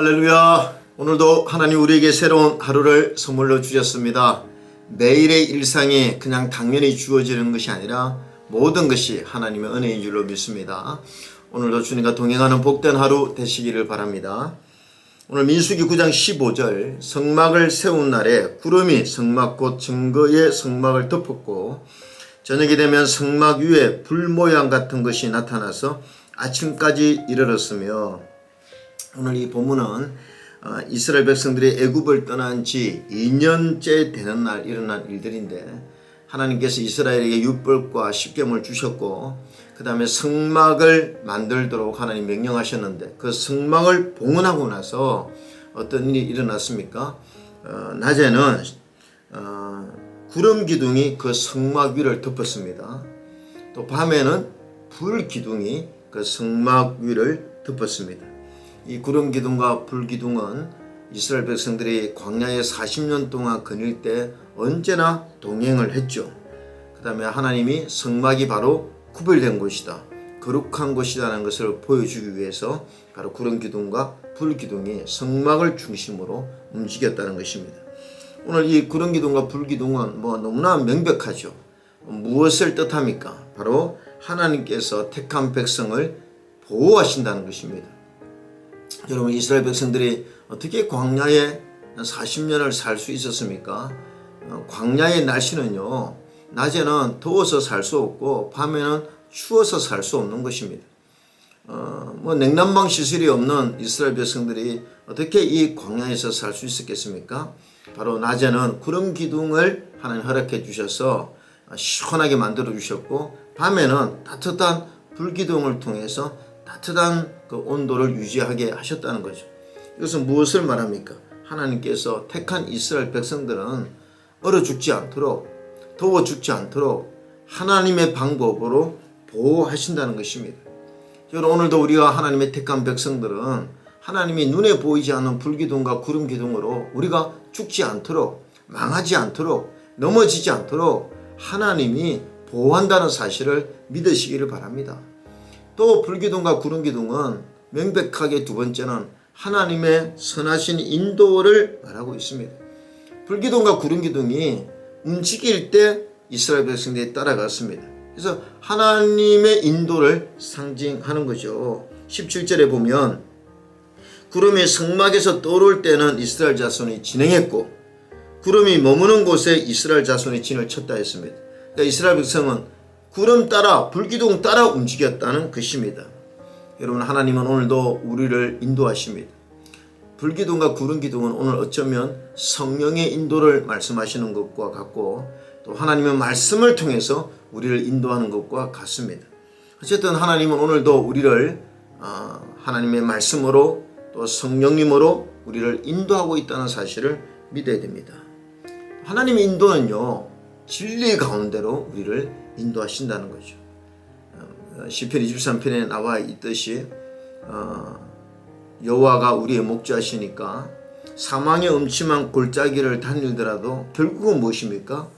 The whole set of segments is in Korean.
할렐루야. 오늘도 하나님 우리에게 새로운 하루를 선물로 주셨습니다. 매일의 일상이 그냥 당연히 주어지는 것이 아니라 모든 것이 하나님의 은혜인 줄로 믿습니다. 오늘도 주님과 동행하는 복된 하루 되시기를 바랍니다. 오늘 민수기 9장 15절 성막을 세운 날에 구름이 성막 곧 증거의 성막을 덮었고 저녁이 되면 성막 위에 불 모양 같은 것이 나타나서 아침까지 이르렀으며, 오늘 이 본문은 이스라엘 백성들이 애굽을 떠난 지 2년째 되는 날 일어난 일들인데, 하나님께서 이스라엘에게 율법과 십계명을 주셨고 그 다음에 성막을 만들도록 하나님 명령하셨는데, 그 성막을 봉헌하고 나서 어떤 일이 일어났습니까? 낮에는 구름 기둥이 그 성막 위를 덮었습니다. 또 밤에는 불 기둥이 그 성막 위를 덮었습니다. 이 구름 기둥과 불 기둥은 이스라엘 백성들이 광야에 40년 동안 거닐 때 언제나 동행을 했죠. 그 다음에 하나님이 성막이 바로 구별된 곳이다, 거룩한 곳이라는 것을 보여주기 위해서 바로 구름 기둥과 불 기둥이 성막을 중심으로 움직였다는 것입니다. 오늘 이 구름 기둥과 불 기둥은 너무나 명백하죠. 무엇을 뜻합니까? 바로 하나님께서 택한 백성을 보호하신다는 것입니다. 여러분, 이스라엘 백성들이 어떻게 광야에 40년을 살 수 있었습니까? 광야의 날씨는요, 낮에는 더워서 살 수 없고 밤에는 추워서 살 수 없는 것입니다. 냉난방 시설이 없는 이스라엘 백성들이 어떻게 이 광야에서 살 수 있었겠습니까? 바로 낮에는 구름 기둥을 하나님 허락해 주셔서 시원하게 만들어 주셨고, 밤에는 따뜻한 불 기둥을 통해서 따뜻한 그 온도를 유지하게 하셨다는 거죠. 이것은 무엇을 말합니까? 하나님께서 택한 이스라엘 백성들은 얼어 죽지 않도록, 더워 죽지 않도록 하나님의 방법으로 보호하신다는 것입니다. 여러분, 오늘도 우리가 하나님의 택한 백성들은 하나님이 눈에 보이지 않는 불기둥과 구름 기둥으로 우리가 죽지 않도록, 망하지 않도록, 넘어지지 않도록 하나님이 보호한다는 사실을 믿으시기를 바랍니다. 또 불기둥과 구름기둥은 명백하게 두 번째는 하나님의 선하신 인도를 말하고 있습니다. 불기둥과 구름기둥이 움직일 때 이스라엘 백성들이 따라갔습니다. 그래서 하나님의 인도를 상징하는 거죠. 17절에 보면 구름이 성막에서 떠오를 때는 이스라엘 자손이 진행했고 구름이 머무는 곳에 이스라엘 자손이 진을 쳤다 했습니다. 그러니까 이스라엘 백성은 구름 따라 불기둥 따라 움직였다는 것입니다. 여러분, 하나님은 오늘도 우리를 인도하십니다. 불기둥과 구름기둥은 오늘 어쩌면 성령의 인도를 말씀하시는 것과 같고, 또 하나님의 말씀을 통해서 우리를 인도하는 것과 같습니다. 어쨌든 하나님은 오늘도 우리를 하나님의 말씀으로 또 성령님으로 우리를 인도하고 있다는 사실을 믿어야 됩니다. 하나님의 인도는요, 진리 가운데로 우리를 인도하신다는 거죠. 시편 23편에 나와 있듯이 여호와가 우리의 목자시니까 사망의 음침한 골짜기를 다니더라도 결국은 무엇입니까?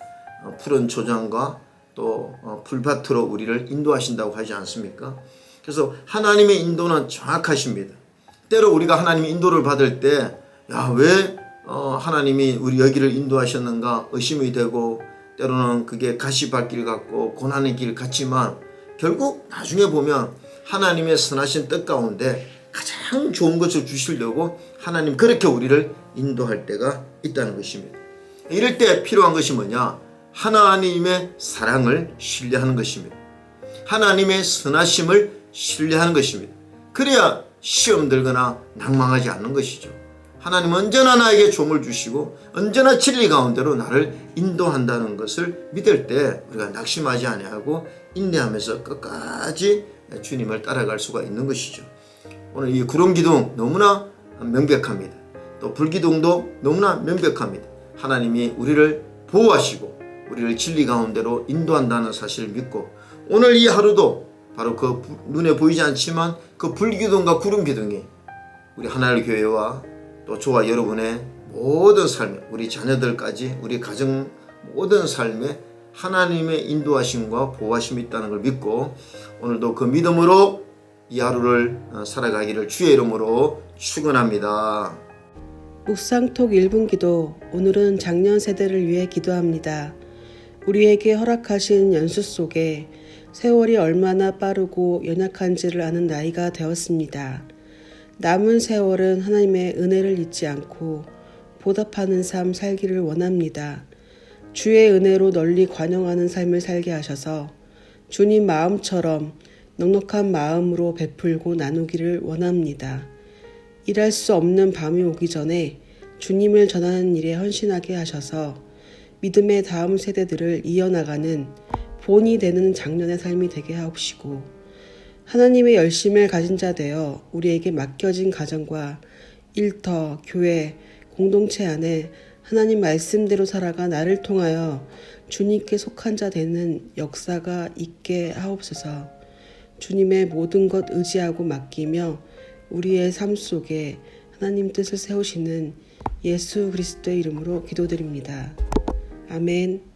푸른 초장과 또 풀밭으로 우리를 인도하신다고 하지 않습니까? 그래서 하나님의 인도는 정확하십니다. 때로 우리가 하나님의 인도를 받을 때 왜 하나님이 우리 여기를 인도하셨는가 의심이 되고, 때로는 그게 가시밭길 같고 고난의 길 같지만 결국 나중에 보면 하나님의 선하신 뜻 가운데 가장 좋은 것을 주시려고 하나님 그렇게 우리를 인도할 때가 있다는 것입니다. 이럴 때 필요한 것이 뭐냐? 하나님의 사랑을 신뢰하는 것입니다. 하나님의 선하심을 신뢰하는 것입니다. 그래야 시험 들거나 낭망하지 않는 것이죠. 하나님은 언제나 나에게 종을 주시고 언제나 진리 가운데로 나를 인도한다는 것을 믿을 때 우리가 낙심하지 아니하고 인내하면서 끝까지 주님을 따라갈 수가 있는 것이죠. 오늘 이 구름기둥 너무나 명백합니다. 또 불기둥도 너무나 명백합니다. 하나님이 우리를 보호하시고 우리를 진리 가운데로 인도한다는 사실을 믿고, 오늘 이 하루도 바로 그 눈에 보이지 않지만 그 불기둥과 구름기둥이 우리 하나님 교회와 또 저와 여러분의 모든 삶에, 우리 자녀들까지 우리 가정 모든 삶에 하나님의 인도하심과 보호하심이 있다는 걸 믿고, 오늘도 그 믿음으로 이 하루를 살아가기를 주의 이름으로 축원합니다. 묵상톡 1분 기도. 오늘은 작년 세대를 위해 기도합니다. 우리에게 허락하신 연수 속에 세월이 얼마나 빠르고 연약한지를 아는 나이가 되었습니다. 남은 세월은 하나님의 은혜를 잊지 않고 보답하는 삶 살기를 원합니다. 주의 은혜로 널리 관용하는 삶을 살게 하셔서 주님 마음처럼 넉넉한 마음으로 베풀고 나누기를 원합니다. 일할 수 없는 밤이 오기 전에 주님을 전하는 일에 헌신하게 하셔서 믿음의 다음 세대들을 이어나가는 본이 되는 장년의 삶이 되게 하옵시고 하나님의 열심을 가진 자 되어 우리에게 맡겨진 가정과 일터, 교회, 공동체 안에 하나님 말씀대로 살아가 나를 통하여 주님께 속한 자 되는 역사가 있게 하옵소서. 주님의 모든 것 의지하고 맡기며 우리의 삶 속에 하나님 뜻을 세우시는 예수 그리스도의 이름으로 기도드립니다. 아멘.